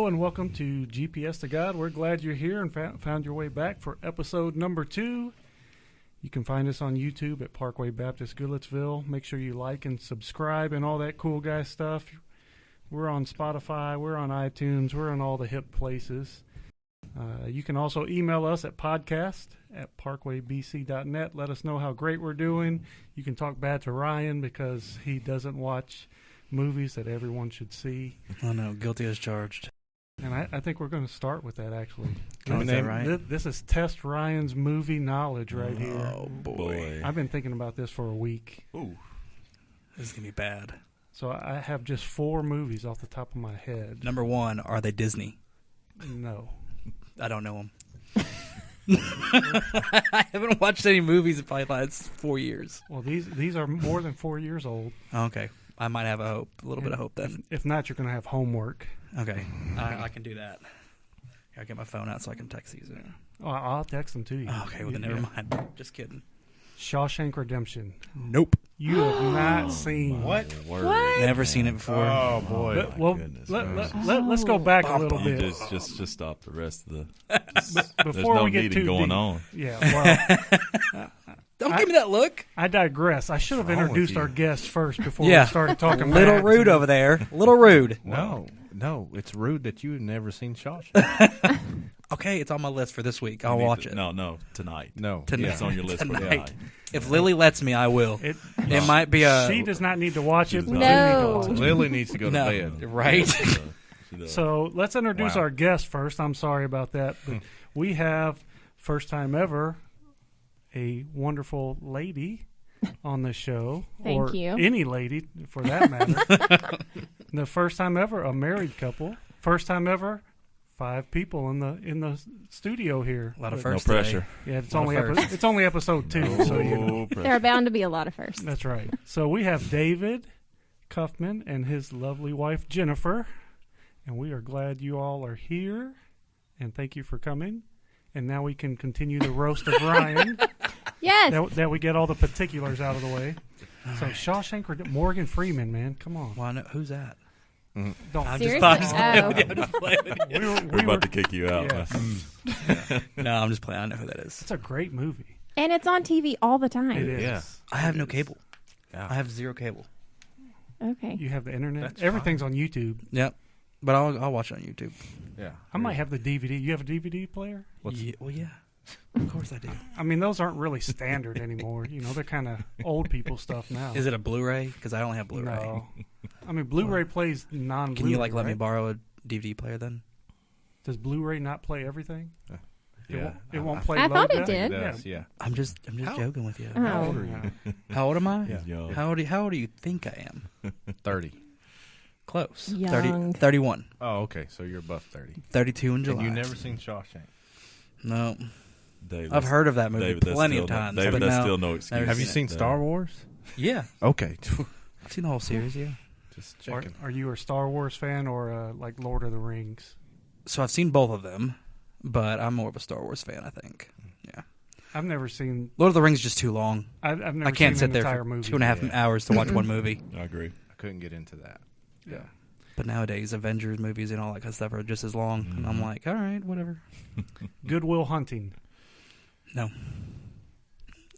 Hello and welcome to GPS to God. We're glad you're here and found your way back for episode number 2. You can find us on YouTube at Parkway Baptist Goodlettsville. Make sure you like and subscribe and all that cool guy stuff. We're on Spotify, we're on iTunes, we're on all the hip places. You can also email us at podcast@parkwaybc.net. Let us know how great we're doing. You can talk bad to Ryan because he doesn't watch movies that everyone should see. Oh no, guilty as charged. And I think we're going to start with that, actually. Is that right? This is Test Ryan's movie knowledge right here. Oh boy. I've been thinking about this for a week. Ooh. This is going to be bad. So I have just 4 movies off the top of my head. Number 1, are they Disney? No. I don't know them. I haven't watched any movies in probably the last 4 years. Well, these are more than 4 years old. Okay. I might have a little bit of hope then. If not, you're going to have homework. Okay. I can do that. I'll get my phone out so I can text these. Oh, I'll text them to you. Okay, well then never mind. Just kidding. Shawshank Redemption. Nope. You have not seen. What? Never seen it before. Oh boy! Well, let's go back a little You bit. just stop the rest of the. Before There's no we get meeting too going deep. on. Yeah, well, Don't give me that look. I digress. I should have What's wrong with introduced you? our guest first before Yeah. we started talking. Little back rude to- over there. Little rude. No, it's rude that you've never seen Shawshank. Okay, it's on my list for this week. I'll watch it. No, tonight. No, Tonight. It's on your list for Tonight. tonight. If Lily lets me, I will. It might be a... She does not need to watch it. She We does do not. need to No. watch it. Lily needs to go to No, bed. right? She does. So let's introduce Wow. our guest first. I'm sorry about that, but we have first time ever a wonderful lady on the show. Thank or you. Any lady for that matter. The first time ever a married couple. First time ever 5 people in the studio here. A lot of But- No firsts pressure. Yeah, it's lot of only firsts. it's only episode 2, so you know. No There pressure. are bound to be a lot of firsts. That's right. So we have David Cuffman and his lovely wife Jennifer, and we are glad you all are here, and thank you for coming. And now we can continue the roast of Ryan. Yes. that we get all the particulars out of the way. So Shawshank Morgan Freeman, man, come on. Well, I know, who's that? Don't I'm Seriously? just playing Oh. with you. I'm just playing with you. We're about to kick you out. Yeah. man. No, I'm just playing. I know who that is. It's a great movie. And it's on TV all the time. It is. Yeah. I have no cable. Yeah. I have 0 cable. Okay. You have the internet. That's Everything's on YouTube. Yep. But I'll watch it on YouTube. Yeah. I might have the DVD. You have a DVD player? Yeah, well, yeah. Of course I do. I mean, those aren't really standard anymore. You know, they're kind of old people stuff now. Is it a Blu-ray? Because I only have Blu-ray. No. I mean, Blu-ray plays non-Blu-ray. Can you let me right? borrow a DVD player then? Does Blu-ray not play everything? Yeah. It won't play. I thought it load did. It does, yeah. I'm just How- joking with you. Oh. How old are you? How old am I? Yeah. Yo. How old do you think I am? 30. Close. Young. 31. Oh, okay. So you're above 30. 32 in July. And you never seen Shawshank? No. David, I've heard of that movie David, that's plenty still of no- times. David, but that's no. still no excuse. Never Have you seen No. Star Wars? Yeah. Okay. I've seen the whole series, yeah. Just Are, checking. are you a Star Wars fan or like Lord of the Rings? So I've seen both of them, but I'm more of a Star Wars fan, I think. Yeah. I've never seen. Lord of the Rings is just too long. I've never I can't seen sit an there entire for movie. 2.5 Yeah. hours to watch one movie. I agree. I couldn't get into that. Yeah. But nowadays, Avengers movies and all that kind of stuff are just as long. And I'm like, all right, whatever. Good Will Hunting. No.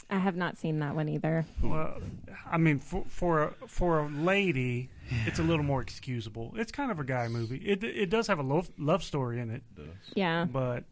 I have not seen that one either. Well, I mean, for a lady, it's a little more excusable. It's kind of a guy movie. It does have a love story in it, Yeah. but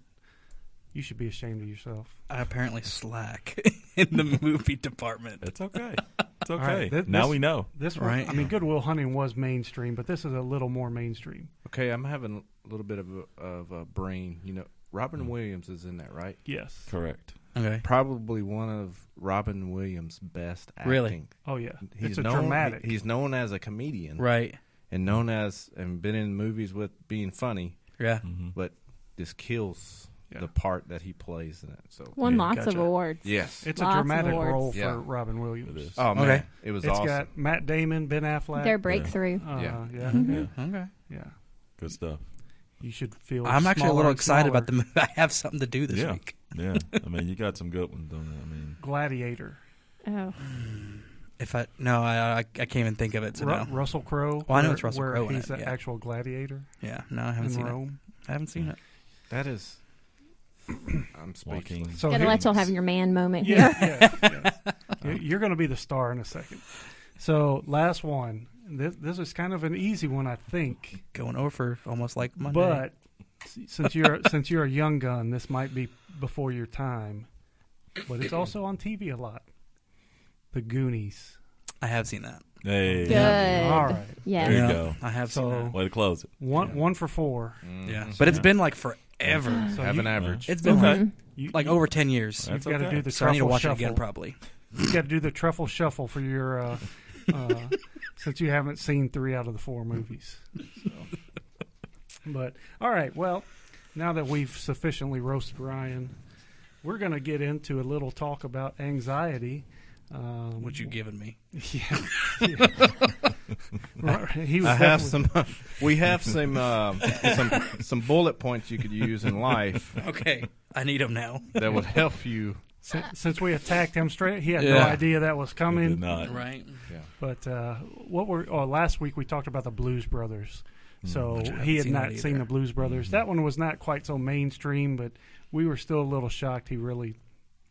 you should be ashamed of yourself. I apparently slack in the movie department. It's okay. It's okay. right, now this- we know. This one, Right. I mean, Good Will Hunting was mainstream, but this is a little more mainstream. Okay, I'm having a little bit of a brain. You know, Robin Williams is in that, right? Yes. Correct. Okay. Probably one of Robin Williams' best acting. Really? Oh yeah. He's It's a known, dramatic. He's known as a comedian, Right. and known as and been in movies with being funny, Yeah. Mm-hmm. but this kills Yeah. the part that he plays in it. So Won Yeah, lots of gotcha. awards. yes, It's Lots a of dramatic awards. role Yeah. for Robin Williams. It is. oh man, Okay. it was It's awesome. got Matt Damon, Ben Affleck. Their breakthrough. Yeah. Yeah. Mhm. Yeah. Okay. Yeah. Good stuff. You should feel. I'm actually a smaller little and excited smaller. about the movie. I have something to do this Yeah. week. Yeah. I mean, you got some good ones, don't you? I mean, Gladiator. Oh. I can't even think of it. So no. Russell Crowe. Well, I know it's Russell where Crowe in he's it, the yeah. actual gladiator Yeah, no, I haven't in seen it. Rome. I haven't seen it. That is. I'm speechless. Walking. So Gotta here- let y'all have your man moment here. yeah. You're going to be the star in a second. So last one. This is kind of an easy one, I think. Going over for almost like Monday. But since you're a young gun, this might be before your time. But it's also on TV a lot. The Goonies. I have seen that. Hey. Good. All right. Yes. There you go. I have So- seen Way to close it. One for 4. that. Mhm. But it's been like forever. So Have you, an average. It's been Okay. like over 10 years. You've That's got to okay. do the So I need to truffle watch shuffle. it again probably. You've got to do the truffle shuffle for your since you haven't seen 3 out of the 4 movies. So. But all right, well, now that we've sufficiently roasted Ryan, we're going to get into a little talk about anxiety. What you given me? Yeah. He was I have definitely- some. We have some bullet points you could use in life Okay, I need them now. that would help you. Since we attacked him straight, he had no Yeah. idea that was Did coming. not. Right. Yeah. But last week we talked about the Blues Brothers. So Which I haven't he had seen not that seen either. the Blues Brothers. That one was not quite so mainstream, but we were still a little shocked. He really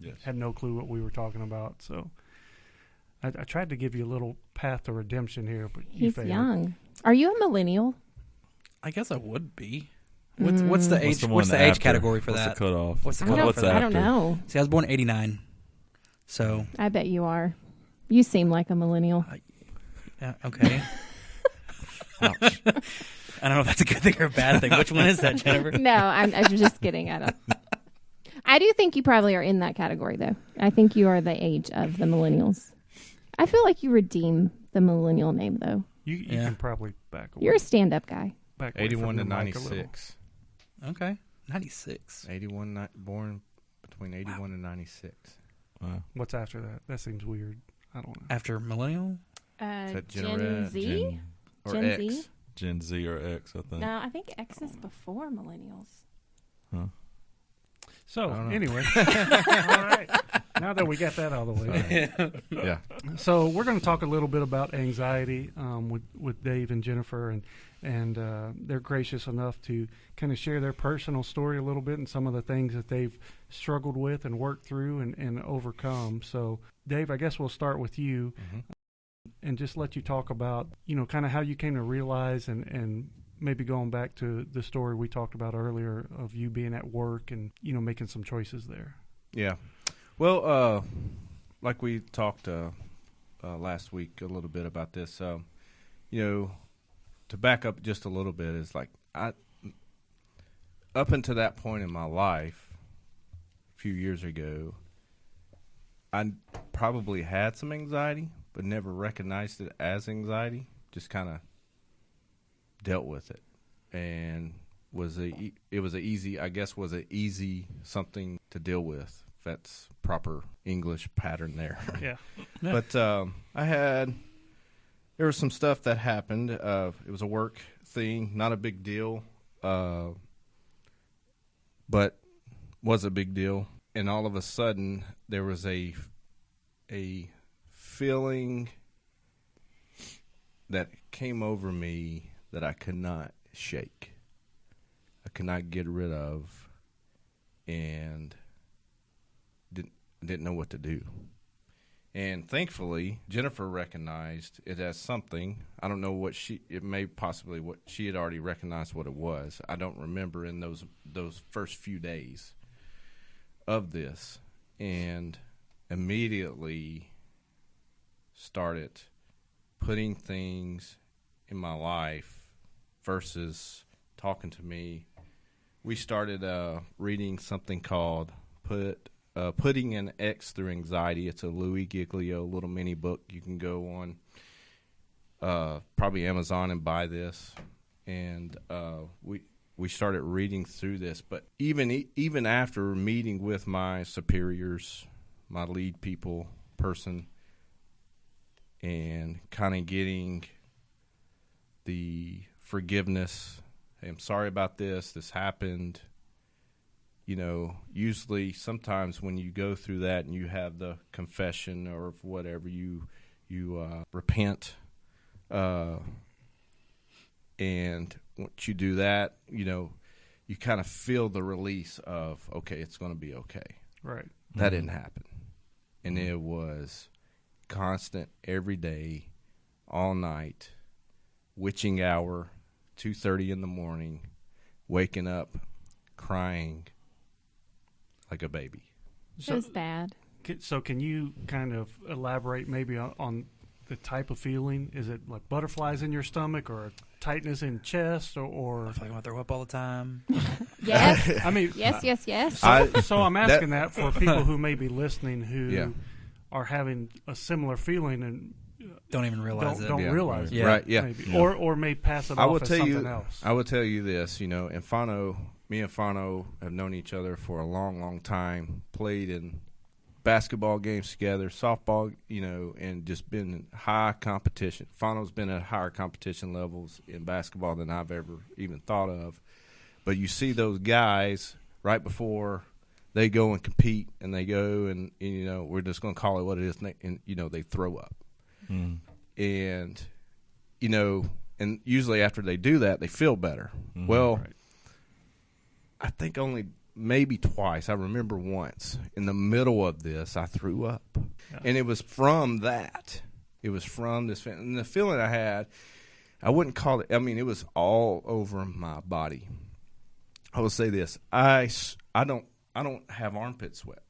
Yes. had no clue what we were talking about. So I tried to give you a little path to redemption here, but you He's failed. young. Are you a millennial? I guess I would be. What's the age? one What's the age after? category for What's that? the cutoff? What's the I cutoff don't, for that? I don't know. See, I was born in '89, so I bet you are. You seem like a millennial. yeah, okay. Ouch. I don't know if that's a good thing or a bad thing. Which one is that, Jennifer? No, I'm just kidding. I don't. I do think you probably are in that category, though. I think you are the age of the millennials. I feel like you redeem the millennial name, though. You Yeah. can probably back away. You're a stand-up guy. back away 81 to from your mic a little. 96. Okay, 96. 81 born between 81 and 96. Wow. What's after that? That seems weird. I don't know. After millennial. Is that Gen Z? Or Gen X? Z? Gen Z or X, I think. No, I think X is before millennials. Huh. So I don't know. anyway, all right. Now that we got that out of the way, Yeah. so we're going to talk a little bit about anxiety with Dave and Jennifer, and they're gracious enough to kind of share their personal story a little bit and some of the things that they've struggled with and worked through and overcome. So, Dave, I guess we'll start with you and just let you talk about, kind of how you came to realize and maybe going back to the story we talked about earlier of you being at work and, making some choices there. Yeah. Well, like we talked last week a little bit about this, to back up just a little bit is like up until that point in my life, a few years ago, I probably had some anxiety, but never recognized it as anxiety. Just kind of dealt with it, and was a easy something to deal with. If that's proper English pattern there. Yeah. Yeah. But there was some stuff that happened. It was a work thing, not a big deal, but was a big deal. And all of a sudden, there was a feeling that came over me that I could not shake. I could not get rid of, and didn't know what to do. And thankfully, Jennifer recognized it as something. I don't know what it may possibly what she had already recognized what it was. I don't remember in those first few days of this, and immediately started putting things in my life versus talking to me. We started reading something called Putting an X Through Anxiety. It's a Louis Giglio little mini book. You can go on probably Amazon and buy this. And we started reading through this. But even after meeting with my superiors, my lead person, and kind of getting the forgiveness, hey, I'm sorry about this. This happened. Usually sometimes when you go through that and you have the confession or whatever, you repent, and once you do that, you kind of feel the release of, okay, it's going to be okay. Right. That didn't happen, and it was constant, every day, all night, witching hour, 2:30 in the morning, waking up, crying like a baby. It was bad. So can you kind of elaborate maybe on the type of feeling? Is it like butterflies in your stomach or tightness in chest or I feel like I want to throw up all the time. Yes. I mean, yes. so I'm asking that for people who may be listening who Yeah. are having a similar feeling and Don't even realize don't, it. don't Yeah. realize Yeah. it. Right, yeah. Maybe. Yeah. Or may pass it I off will as tell something you. else. I will tell you this. And me and Fano have known each other for a long, long time. Played in basketball games together, softball, and just been in high competition. Fano's been at higher competition levels in basketball than I've ever even thought of. But you see those guys right before they go and compete, and they go and we're just going to call it what it is, and they throw up. Mm. And and usually after they do that, they feel better. Mhm. Well, Right. I think only maybe twice. I remember once in the middle of this, I threw up, Yeah. and it was from that. It was from this, and the feeling I had, I wouldn't call it. I mean, it was all over my body. I will say this: I don't have armpit sweat.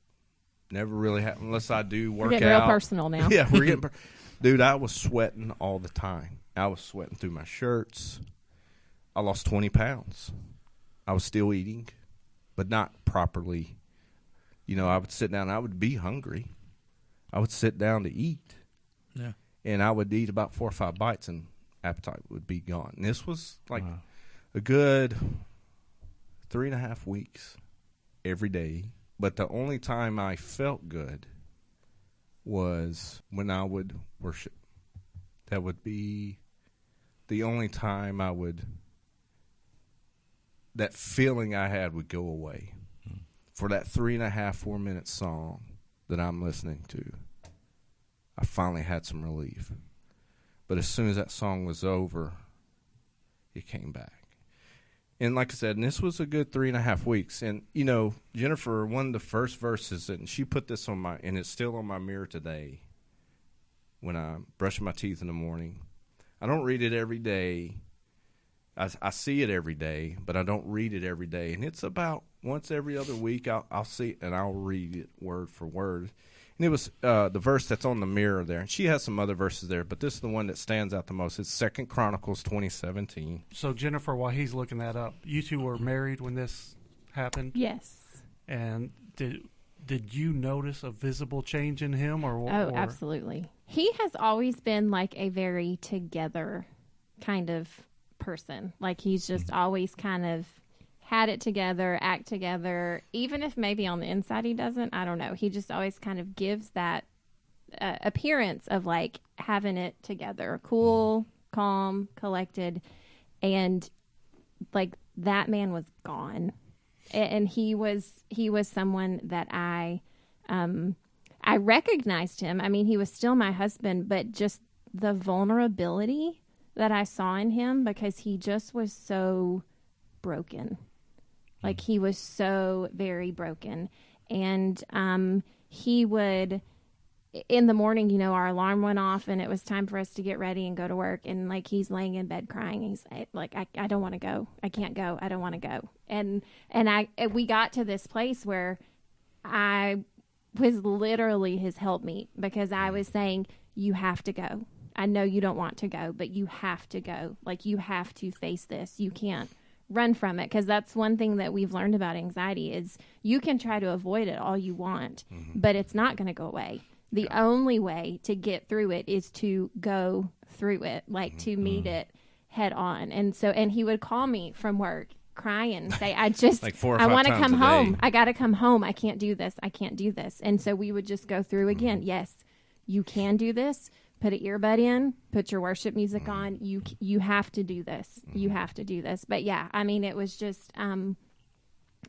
Never really have, unless I do work We're getting out. real personal now. Yeah, we're getting. Dude, I was sweating all the time. I was sweating through my shirts. I lost 20 pounds. I was still eating, but not properly. I would sit down. I would be hungry. I would sit down to eat. Yeah. And I would eat about 4 or 5 bites, and appetite would be gone. And this was like Wow. a good 3.5 weeks every day. But the only time I felt good was when I would worship. That would be the only time that feeling I had would go away. For that 3.5, 4 minute song that I'm listening to, I finally had some relief. But as soon as that song was over, it came back. And like I said, and this was a good 3.5 weeks. And, Jennifer, one of the first verses, and she put this and it's still on my mirror today when I'm brushing my teeth in the morning. I don't read it every day. I see it every day, but I don't read it every day. And it's about once every other week I'll see it and I'll read it word for word. And it was the verse that's on the mirror there. And she has some other verses there, but this is the one that stands out the most. It's 2 Chronicles 20:17. So Jennifer, while he's looking that up, you two were married when this happened, Yes. and did you notice a visible change in him, or? Oh, absolutely. He has always been like a very together kind of person. Like he's just always kind of had it together, act together, even if maybe on the inside he doesn't. I don't know. He just always kind of gives that appearance of like having it together, cool, calm, collected, and like that man was gone. And he was someone that I recognized him. I mean, he was still my husband, but just the vulnerability that I saw in him, because he just was so broken. Like he was so very broken. And he would, in the morning, our alarm went off and it was time for us to get ready and go to work. And like, he's laying in bed crying. He's like, I don't want to go. I can't go. I don't want to go. And we got to this place where I was literally his helpmeet, because I was saying, you have to go. I know you don't want to go, but you have to go. Like, you have to face this. You can't run from it, because that's one thing that we've learned about anxiety is you can try to avoid it all you want, but it's not going to go away. The only way to get through it is to go through it, like to meet it head on. And he would call me from work crying and say, I just, Like 4 or I 5 want to times come a day. home. I got to come home. I can't do this. I can't do this. And so we would just go through again. Yes, you can do this. Put an earbud in, put your worship music on. You have to do this. You have to do this. But yeah, I mean, it was just,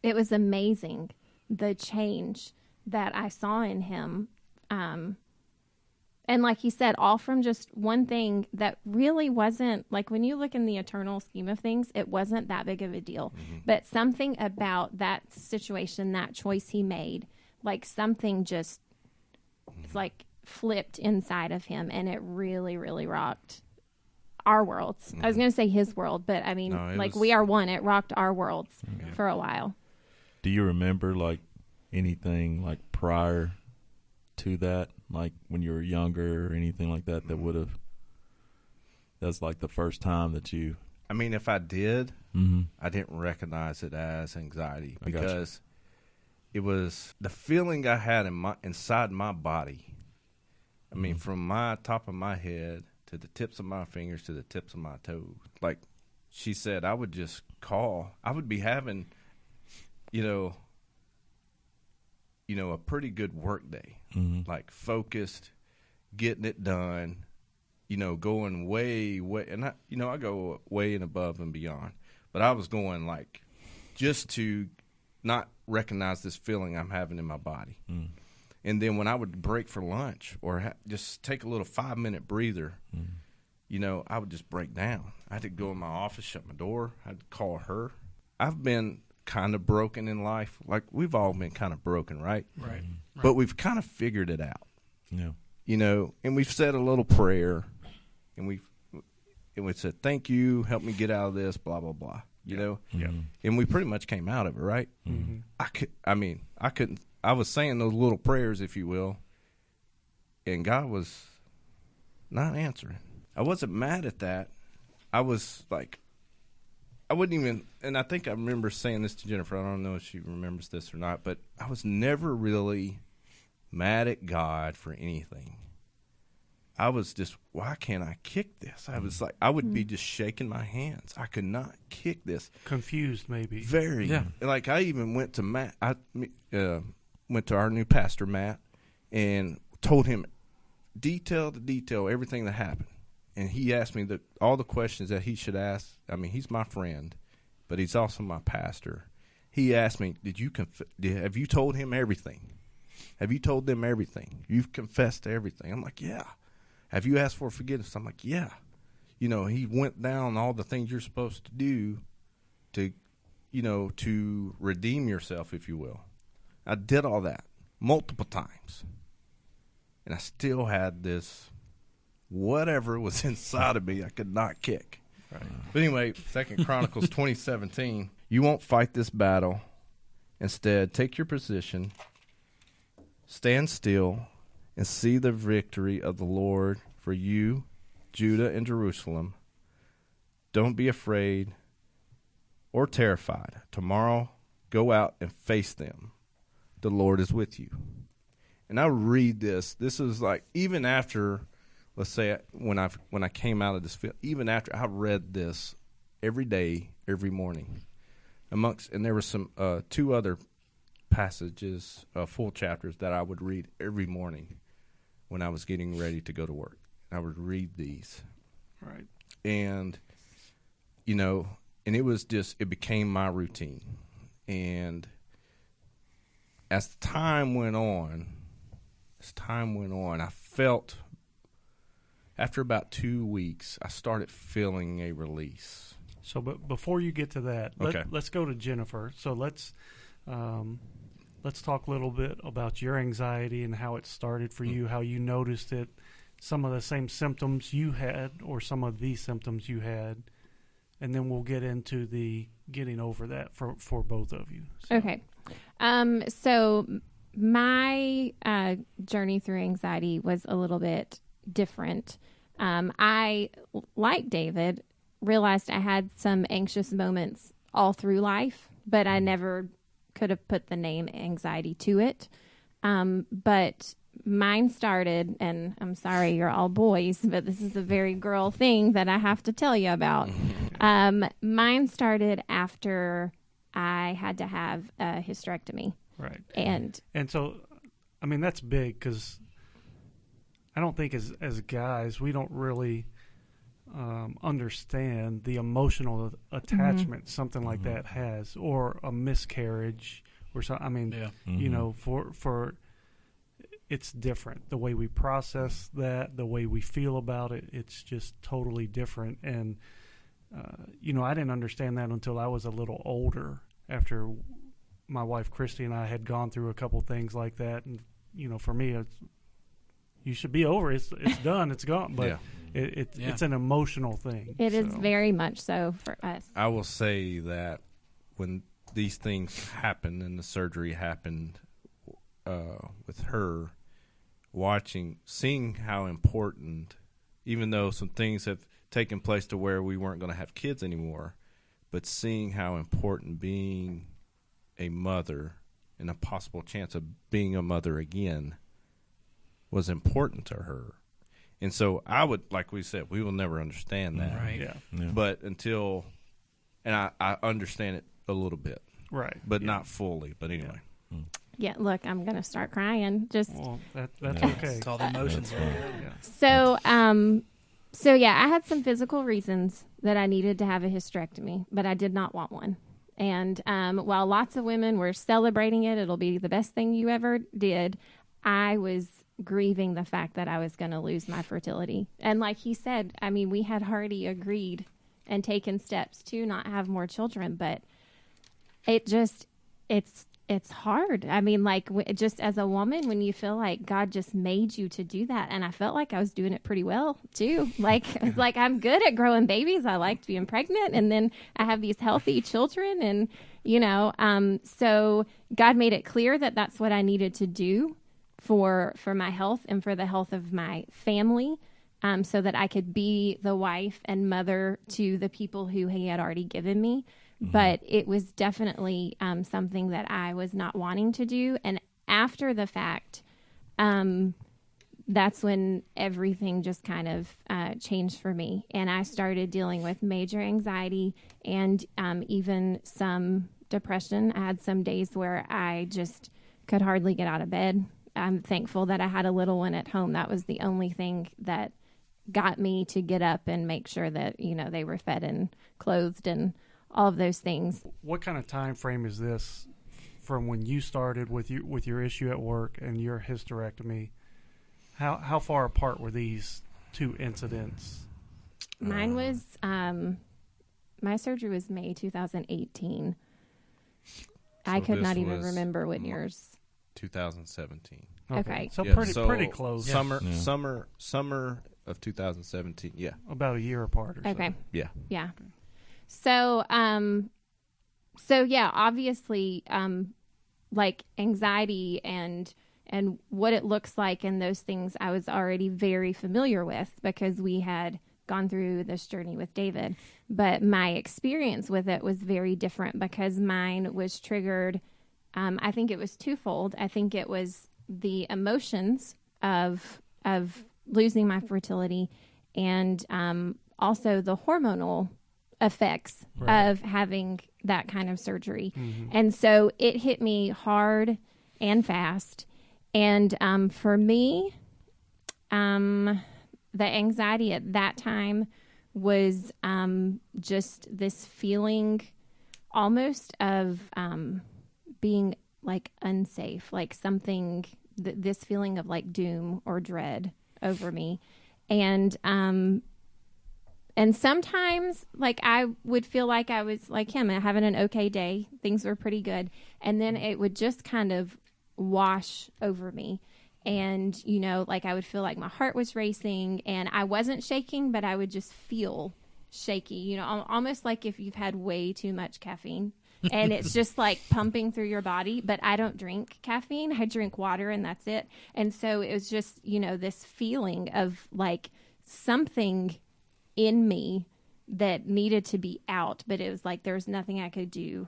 it was amazing, the change that I saw in him. And And like he said, all from just one thing that really wasn't, like when you look in the eternal scheme of things, it wasn't that big of a deal. But something about that situation, that choice he made, like something just like flipped inside of him, and it really, really rocked our worlds. I was going to say his world, but I mean, No, like was- we are one. It rocked our worlds for a while. Do you remember like anything like prior to that, like when you were younger or anything like that would have? That's like the first time that you. I mean, if I did, Mm-hmm. I didn't recognize it as anxiety I gotcha. because it was the feeling I had inside my body. I mean, from my top of my head to the tips of my fingers to the tips of my toes. Like she said, I would just call. I would be having, you know, a pretty good work day, Mm-hmm. like focused, getting it done, you know, going way, and I go way and above and beyond. But I was going like just to not recognize this feeling I'm having in my body. Mm. And then when I would break for lunch or just take a little 5-minute breather, you know, I would just break down. I had to go in my office, shut my door. I'd call her. I've been kind of broken in life. Like we've all been kind of broken, right? Right. But we've kind of figured it out, Yeah. you know, and we've said a little prayer and we said, thank you, help me get out of this, blah, blah, blah, you know? Yeah. And we pretty much came out of it, right? Mm-hmm. I was saying those little prayers, if you will, and God was not answering. I wasn't mad at that. I was like, I wouldn't even, and I think I remember saying this to Jennifer. I don't know if she remembers this or not, but I was never really mad at God for anything. I was just, why can't I kick this? I was like, I would be just shaking my hands. I could not kick this. Confused, maybe. Very. Yeah. Like I even went to Matt. I went to our new pastor, Matt, and told him detail to detail everything that happened. And he asked me all the questions that he should ask. I mean, he's my friend, but he's also my pastor. He asked me, have you told him everything? Have you told them everything? You've confessed to everything. I'm like, yeah. Have you asked for forgiveness? I'm like, yeah. You know, he went down all the things you're supposed to do to, you know, to redeem yourself, if you will. I did all that multiple times. And I still had this whatever was inside of me I could not kick. Right. But anyway, 2 Chronicles 20:17, you won't fight this battle. Instead, take your position, stand still, and see the victory of the Lord for you, Judah and Jerusalem. Don't be afraid or terrified. Tomorrow, go out and face them. The Lord is with you. And I read this. This is like, even after, let's say, when I came out of this field, even after I read this every day, every morning. And there were some 2 other passages, full chapters that I would read every morning when I was getting ready to go to work. I would read these. Right. And, you know, and it became my routine. And as time went on, I felt, after about 2 weeks, I started feeling a release. So, but before you get to that, Okay. let's go to Jennifer. So let's talk a little bit about your anxiety and how it started for you, how you noticed it, some of the same symptoms you had or some of these symptoms you had, and then we'll get into the getting over that for both of you. So. Okay. So my journey through anxiety was a little bit different. I, like David, realized I had some anxious moments all through life, but I never could have put the name anxiety to it. But mine started, and I'm sorry, you're all boys, but this is a very girl thing that I have to tell you about. Mine started after I had to have a hysterectomy. Right. And so, I mean, that's big because I don't think as guys, we don't really understand the emotional attachment something like that has, or a miscarriage or something. I mean, Yeah. you know, for it's different. The way we process that, the way we feel about it, it's just totally different. And, I didn't understand that until I was a little older, after my wife Christy and I had gone through a couple things like that. And, for me, you should be over it. It's done. It's gone. But it's an emotional thing. It is very much so for us. I will say that when these things happened and the surgery happened with her, seeing how important, even though some things have taken place to where we weren't going to have kids anymore, but seeing how important being a mother and a possible chance of being a mother again was important to her. And so I would, like we said, we will never understand that. Right. Yeah. But and I understand it a little bit. Right. But not fully. But anyway. Yeah, look, I'm going to start crying. Well, that's okay. It's all the emotions. So, I had some physical reasons that I needed to have a hysterectomy, but I did not want one. And while lots of women were celebrating it, it'll be the best thing you ever did, I was grieving the fact that I was going to lose my fertility. And like he said, I mean, we had already agreed and taken steps to not have more children, but it's hard. I mean, like, just as a woman, when you feel like God just made you to do that, and I felt like I was doing it pretty well too. Like, I was like, I'm good at growing babies. I liked being pregnant, and then I have these healthy children, and so God made it clear that that's what I needed to do for my health and for the health of my family, so that I could be the wife and mother to the people who He had already given me. But it was definitely something that I was not wanting to do. And after the fact, that's when everything just kind of changed for me. And I started dealing with major anxiety and even some depression. I had some days where I just could hardly get out of bed. I'm thankful that I had a little one at home. That was the only thing that got me to get up and make sure that, they were fed and clothed and all of those things. What kind of time frame is this from when you started with your issue at work and your hysterectomy? How far apart were these two incidents? Mine was my surgery was May 2018. I could not even remember what yours. 2017. Okay. So Yeah, pretty close. Summer of 2017. Yeah. About a year apart or so. Okay. Yeah. Yeah. So obviously, like anxiety and what it looks like and those things I was already very familiar with because we had gone through this journey with David. But my experience with it was very different because mine was triggered. I think it was twofold. I think it was the emotions of losing my fertility and also the hormonal effects of having that kind of surgery. Mm-hmm. And so it hit me hard and fast. And for me, the anxiety at that time was just this feeling almost of being like unsafe, like something, this feeling of like doom or dread over me. And sometimes, like, I would feel like I was like him, having an okay day. Things were pretty good. And then it would just kind of wash over me. And, like I would feel like my heart was racing and I wasn't shaking, but I would just feel shaky, almost like if you've had way too much caffeine and it's just like pumping through your body. But I don't drink caffeine. I drink water and that's it. And so it was just, this feeling of like something in me that needed to be out, but it was like there was nothing I could do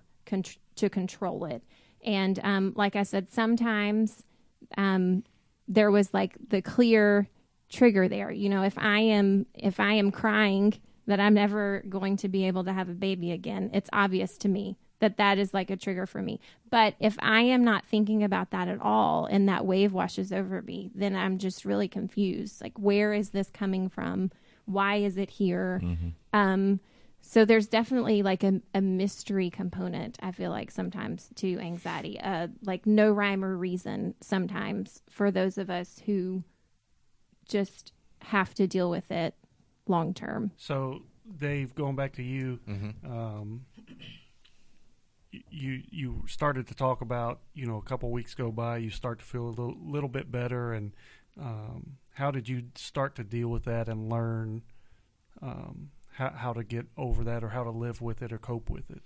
to control it. And like I said, sometimes there was like the clear trigger there. If I am crying that I'm never going to be able to have a baby again, it's obvious to me that is like a trigger for me. But if I am not thinking about that at all and that wave washes over me, then I'm just really confused. Like, where is this coming from? Why is it here? Mm-hmm. So there's definitely like a mystery component, I feel like, sometimes to anxiety, like no rhyme or reason sometimes for those of us who just have to deal with it long term. So, Dave, going back to you, Mm-hmm. You started to talk about, a couple weeks go by, you start to feel a little bit better, and how did you start to deal with that and learn how to get over that, or how to live with it or cope with it?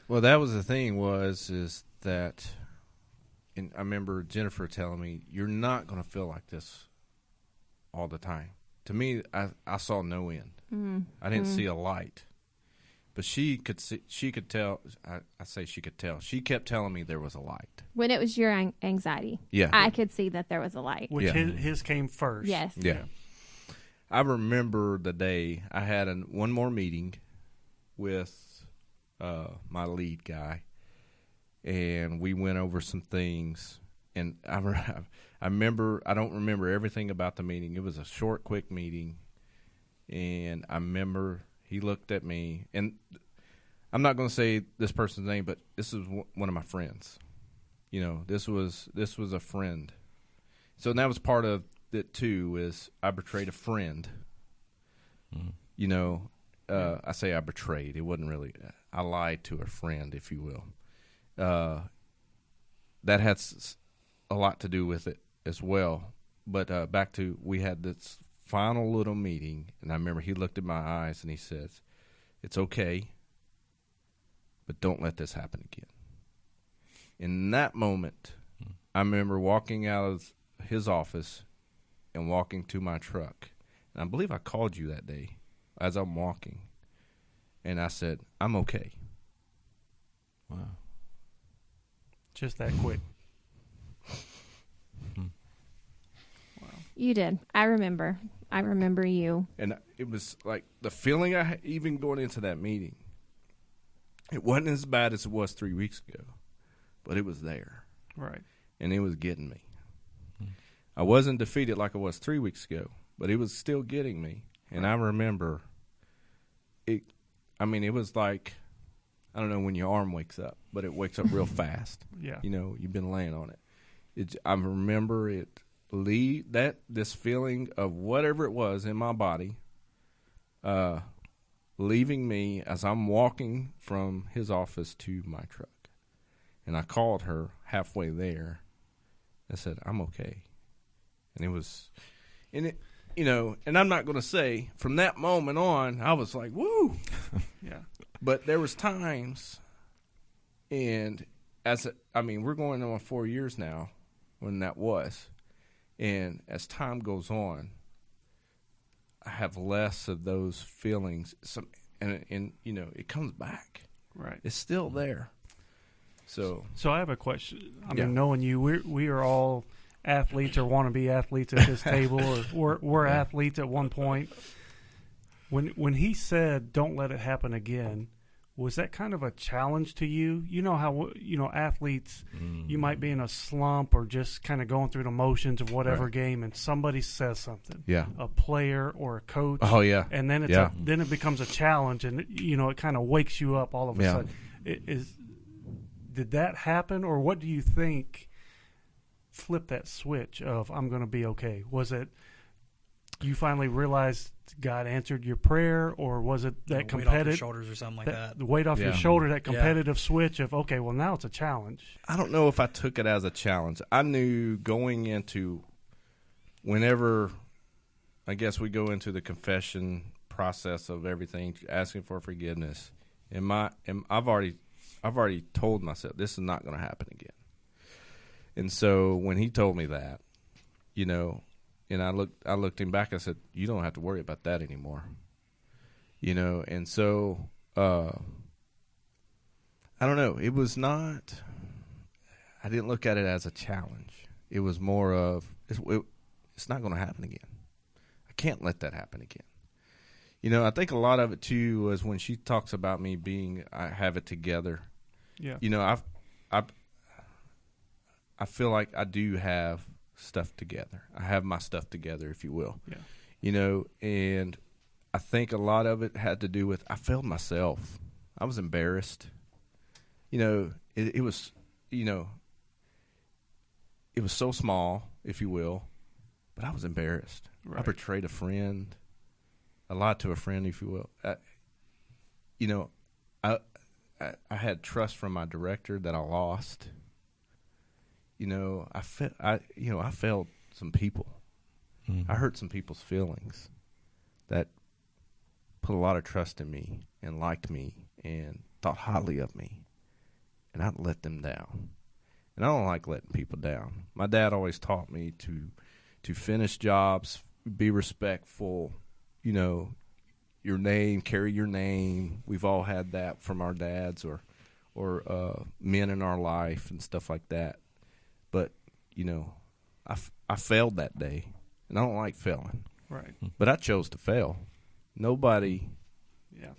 Well, that was the thing is that, and I remember Jennifer telling me, you're not going to feel like this all the time. To me, I saw no end. I didn't see a light. But she could tell. I say she could tell. She kept telling me there was a light. When it was your anxiety, Yeah. I could see that there was a light. Which Yeah. his came first. Yes. Yeah. I remember the day I had one more meeting with my lead guy, and we went over some things. And I remember, I don't remember everything about the meeting. It was a short, quick meeting. And I remember he looked at me, and I'm not going to say this person's name, but this is one of my friends. This was a friend. So that was part of it too. Is I betrayed a friend. I say I betrayed. It wasn't really. I lied to a friend, if you will. That had a lot to do with it as well. But back to, we had this final little meeting, and I remember he looked at my eyes and he says, "It's okay, but don't let this happen again." In that moment, I remember walking out of his office and walking to my truck. And I believe I called you that day as I'm walking. And I said, "I'm okay." Wow. Just that quick. You did. I remember you. And it was like the feeling I had even going into that meeting. It wasn't as bad as it was 3 weeks ago, but it was there. Right. And it was getting me. I wasn't defeated like I was 3 weeks ago, but it was still getting me. And I remember it. I mean, it was like, I don't know when your arm wakes up, but it wakes up real fast. Yeah. You've been laying on it. I remember it. This feeling of whatever it was in my body, leaving me as I'm walking from his office to my truck. And I called her halfway there. I said, "I'm okay." And it was, and I'm not going to say from that moment on, I was like, woo. Yeah. But there was times, and we're going on 4 years now when that was. And as time goes on, I have less of those feelings. And it comes back. Right. It's still there. So I have a question. I Yeah. mean, knowing you, we are all athletes or want to be athletes at this table, or we're Yeah. athletes at one point. When he said, "Don't let it happen again," was that kind of a challenge to you? You know how athletes, you might be in a slump or just kind of going through the motions of whatever Right. game, and somebody says something, yeah. a player or a coach. Oh yeah. And then Yeah. then it becomes a challenge, and it kind of wakes you up all of a Yeah. sudden. Did that happen, or what do you think flipped that switch of "I'm going to be okay"? Was it you finally realized God answered your prayer, or was it that Weight off your competitive shoulders or something like that. the weight off your Yeah. shoulder, that competitive switch of okay, well now it's a challenge? I don't know if I took it as a challenge. I knew going into whenever, I guess we go into the confession process of everything, asking for forgiveness. I've already told myself this is not going to happen again. And so when he told me that, and I looked him back, I said, "You don't have to worry about that anymore." And so I don't know. It was not. I didn't look at it as a challenge. It was more of it's not going to happen again. I can't let that happen again. I think a lot of it too was when she talks about me I have it together. Yeah. I feel like I do have stuff together. I have my stuff together, if you will. Yeah. And I think a lot of it had to do with I failed myself. I was embarrassed. It was, it was so small, if you will, but I was embarrassed. Right. I betrayed a friend. I lied to a friend, if you will. I had trust from my director that I lost. I failed some people. Mhm. I hurt some people's feelings that put a lot of trust in me and liked me and thought highly of me, and I let them down. And I don't like letting people down. My dad always taught me to finish jobs, be respectful, your name, carry your name. We've all had that from our dads or men in our life and stuff like that. But, I failed that day, and I don't like failing. Right. But I chose to fail. Nobody Yeah.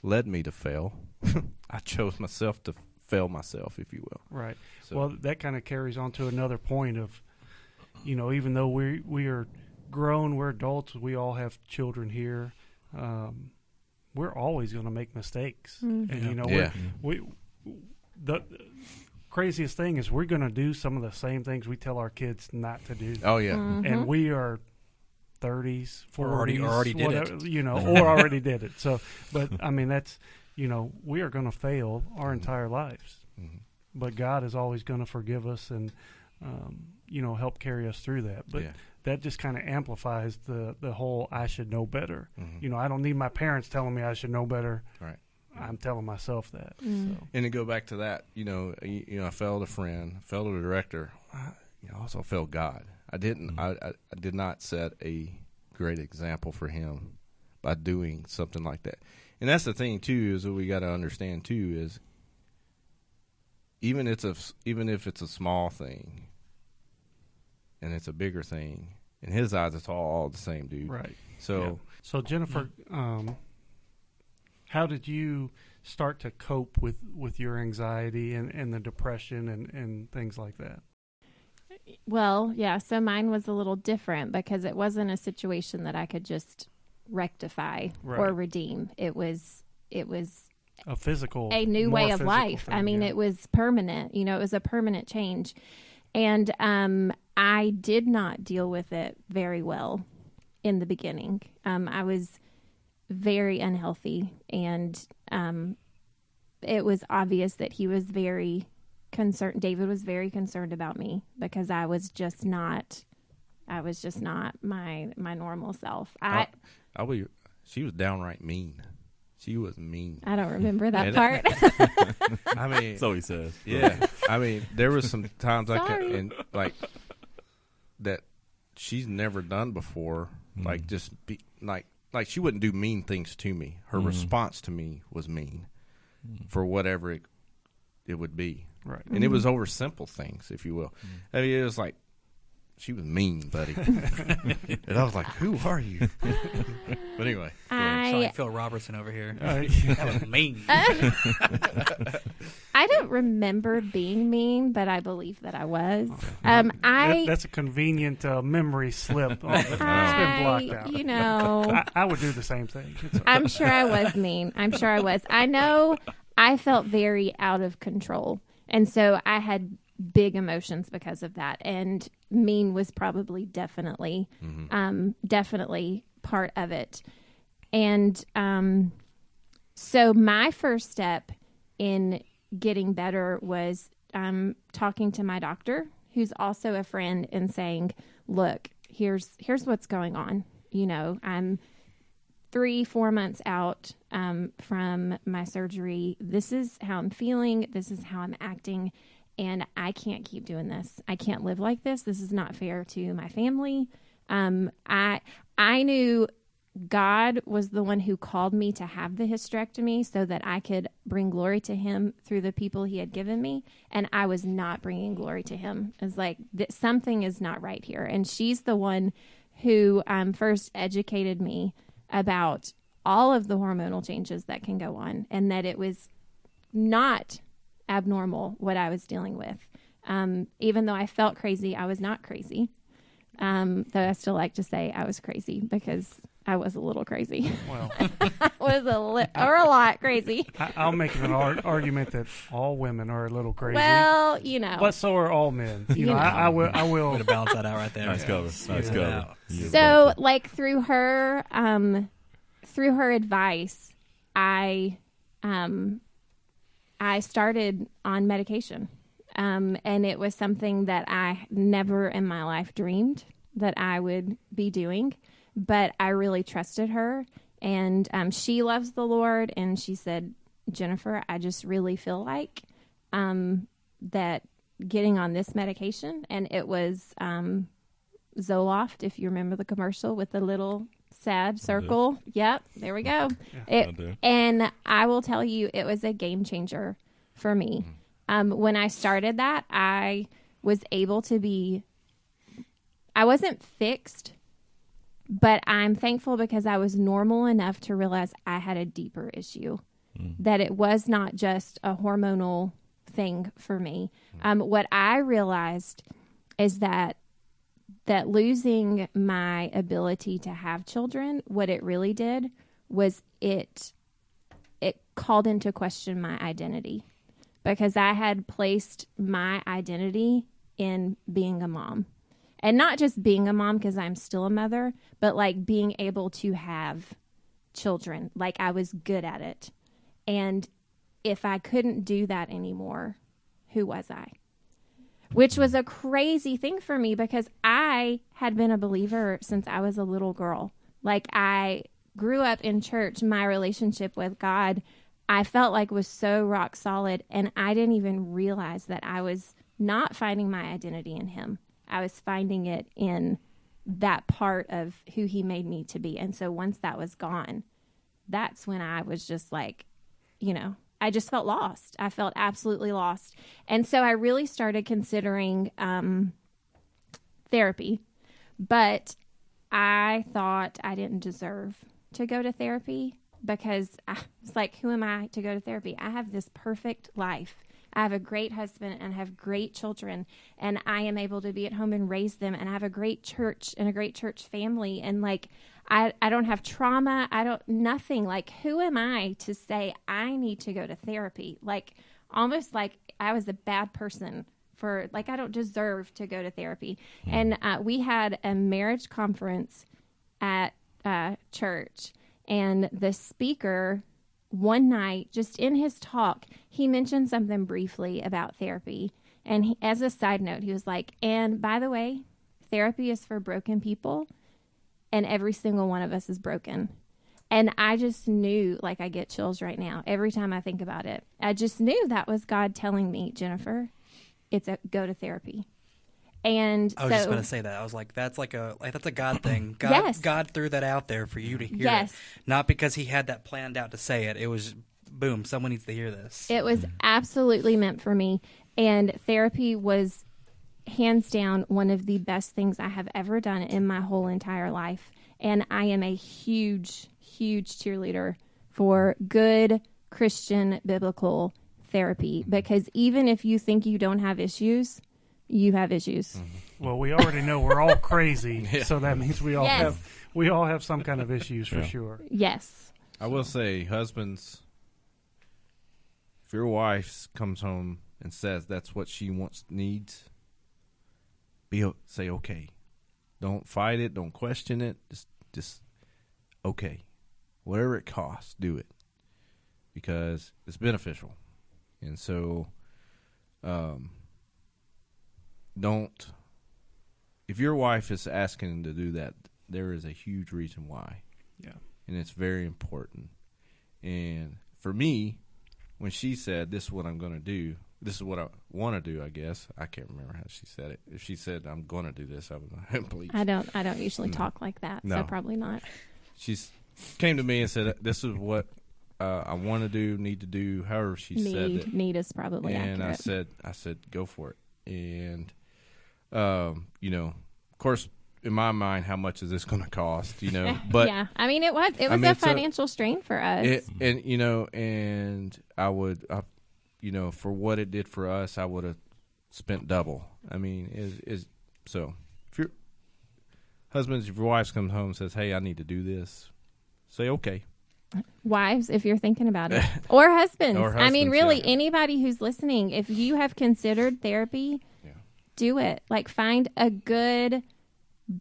led me to fail. I chose myself to fail myself, if you will. Right. So, Well, that kind of carries on to another point of, even though we are grown, we're adults, we all have children here. We're always going to make mistakes, and Yeah. the craziest thing is we're going to do some of the same things we tell our kids not to do, oh yeah, and we are 30s, 40s, Or already did it. whatever, or already did it. So, but I mean that's we are going to fail our entire lives, but God is always going to forgive us and help carry us through that. But yeah. that just kind of amplifies the whole I should know better. Mhm. I don't need my parents telling me I should know better. Right. I'm telling myself that. Mm. So. And to go back to that, I failed a friend, failed a director. I also failed God. I didn't. I did not set a great example for him by doing something like that. And that's the thing too, is that we got to understand too is even if it's a small thing, and it's a bigger thing, in his eyes, it's all the same, dude. Right. So. Yeah. So Jennifer, how did you start to cope with your anxiety and the depression and things like that? Well, yeah, so mine was a little different because it wasn't a situation that I could just rectify or Right. redeem. It was A physical, a new more way of physical life. thing, I mean, yeah. it was permanent. It was a permanent change. And I did not deal with it very well in the beginning. I was very unhealthy, and it was obvious that he was very concerned. David was very concerned about me because I was just not my normal self. She was downright mean. She was mean. I don't remember that And- part. I mean, So he says. yeah. I mean, there was some times Sorry. and like that she's never done before. Like just be like she wouldn't do mean things to me. Her response to me was mean for whatever it would be, Right. and it was over simple things, if you will. I mean, it was like she was mean, buddy, and I was like, "Who are you?" But anyway, go ahead. Sound like Phil Robertson over here. Uh, That was mean. I don't remember being mean, but I believe that I was. that's a convenient memory slip. It's been blocked out. I would do the same thing. It's all right. I'm sure I was mean. I'm sure I was. I know I felt very out of control. And so I had big emotions because of that. And mean was probably definitely part of it. And so my first step in getting better was talking to my doctor, who's also a friend, and saying, look, here's what's going on. I'm 3-4 months out from my surgery. This is how I'm feeling. This is how I'm acting. And I can't keep doing this. I can't live like this. This is not fair to my family. I knew God was the one who called me to have the hysterectomy so that I could bring glory to him through the people he had given me. And I was not bringing glory to him. It's like something is not right here. And she's the one who first educated me about all of the hormonal changes that can go on, and that it was not abnormal what I was dealing with. Even though I felt crazy, I was not crazy. Though I still like to say I was crazy because I was a little crazy. Well, I was or a lot crazy. I'll make an argument that all women are a little crazy. Well, But so are all men. You know, know. I will. Way to balance that out right there. Nice cover. Nice Yeah. cover. Yeah, So, like through her advice, I started on medication, and it was something that I never in my life dreamed that I would be doing. But I really trusted her, and she loves the Lord, and she said, "Jennifer, I just really feel like that getting on this medication," and it was Zoloft, if you remember the commercial with the little sad circle. Yep, there we go. I do. And I will tell you, it was a game changer for me. When I started that, I was able to be, I wasn't fixed, but I'm thankful because I was normal enough to realize I had a deeper issue, that it was not just a hormonal thing for me. What I realized is that losing my ability to have children, what it really did was it called into question my identity, because I had placed my identity in being a mom. And not just being a mom because I'm still a mother, but like being able to have children. Like I was good at it. And if I couldn't do that anymore, who was I? Which was a crazy thing for me because I had been a believer since I was a little girl. Like I grew up in church. My relationship with God, I felt like was so rock solid. And I didn't even realize that I was not finding my identity in him. I was finding it in that part of who he made me to be. And so once that was gone, that's when I was just like, I just felt lost. I felt absolutely lost. And so I really started considering therapy. But I thought I didn't deserve to go to therapy because I was like, who am I to go to therapy? I have this perfect life. I have a great husband and have great children, and I am able to be at home and raise them, and I have a great church and a great church family, and like I don't have trauma. Nothing. Like, who am I to say I need to go to therapy? Like, almost like I was a bad person for, like, I don't deserve to go to therapy. And we had a marriage conference at church, and the speaker one night, just in his talk, he mentioned something briefly about therapy. And as a side note, he was like, and by the way, therapy is for broken people, and every single one of us is broken. And I just knew, like, I get chills right now every time I think about it. I just knew that was God telling me, Jennifer, go to therapy. And I was just going to say that. I was like, that's a God thing. God, Yes. God threw that out there for you to hear Yes. it. Not because he had that planned out to say it. It was, boom, someone needs to hear this. It was absolutely meant for me. And therapy was hands down one of the best things I have ever done in my whole entire life. And I am a huge, huge cheerleader for good Christian biblical therapy, because even if you think you don't have issues, you have issues. Well, we already know we're all crazy, Yeah. so that means we all Yes. have some kind of issues for Yeah. sure. Yes. I will say, husbands, if your wife comes home and says that's what she needs, say okay. Don't fight it. Don't question it. Just okay. Whatever it costs, do it, because it's beneficial. And so, don't. If your wife is asking to do that, there is a huge reason why. Yeah. And it's very important. And for me, when she said, this is what I'm going to do, this is what I want to do, I guess. I can't remember how she said it. If she said, I'm going to do this, I was like, please. I don't usually talk like that, so No. probably not. She came to me and said, this is what I want to do, need to do, however she said it. Need is probably And accurate. I said, go for it. And, of course, in my mind, how much is this going to cost, but yeah, I mean, it was mean, a financial strain for us. and I would, for what it did for us, I would have spent double. I mean, so husbands, if your wife comes home and says, "Hey, I need to do this," say, "Okay." Wives, if you're thinking about it, or husbands. Or I mean, husbands, really, yeah. anybody who's listening, if you have considered therapy, Yeah. do it. Like, find a good,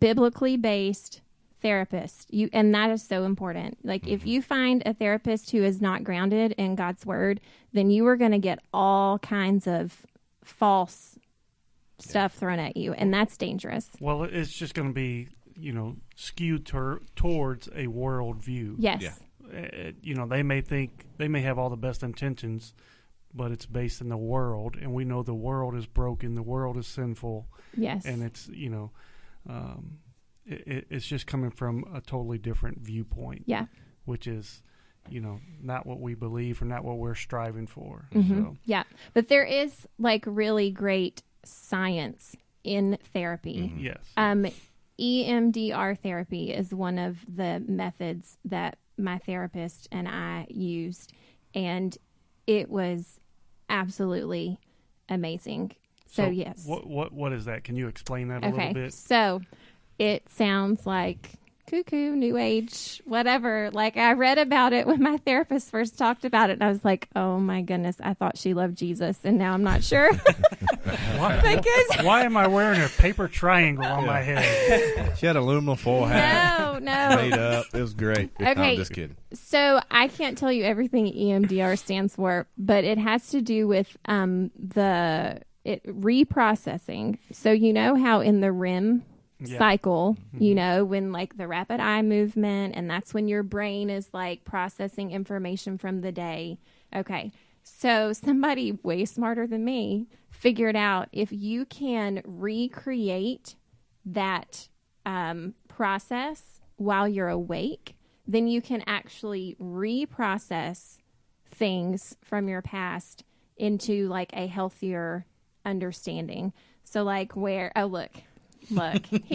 biblically based therapist. And that is so important. Like, if you find a therapist who is not grounded in God's word, then you are going to get all kinds of false stuff thrown at you, and that's dangerous. Well, it's just going to be, skewed towards a world view. Yes. Yeah. They may have all the best intentions, but it's based in the world, and we know the world is broken, the world is sinful, Yes. and it's it's just coming from a totally different viewpoint. Yeah. Which is, not what we believe or not what we're striving for. Mm-hmm. So, Yeah. But there is like really great science in therapy. yes. EMDR therapy is one of the methods that my therapist and I used, and it was absolutely amazing. So yes. What is that? Can you explain that a little Okay. bit? So it sounds like cuckoo, new age, whatever. Like, I read about it when my therapist first talked about it, and I was like, oh my goodness, I thought she loved Jesus, and now I'm not sure. Why am I wearing a paper triangle on my head? She had an aluminum foil hat No. made up. It was great. Okay. No, I'm just kidding. So I can't tell you everything EMDR stands for, but it has to do with reprocessing. So you know how in the REM cycle, when like the rapid eye movement, and that's when your brain is like processing information from the day. Okay. So somebody way smarter than me figured out if you can recreate that process while you're awake, then you can actually reprocess things from your past into like a healthier understanding. So like look, he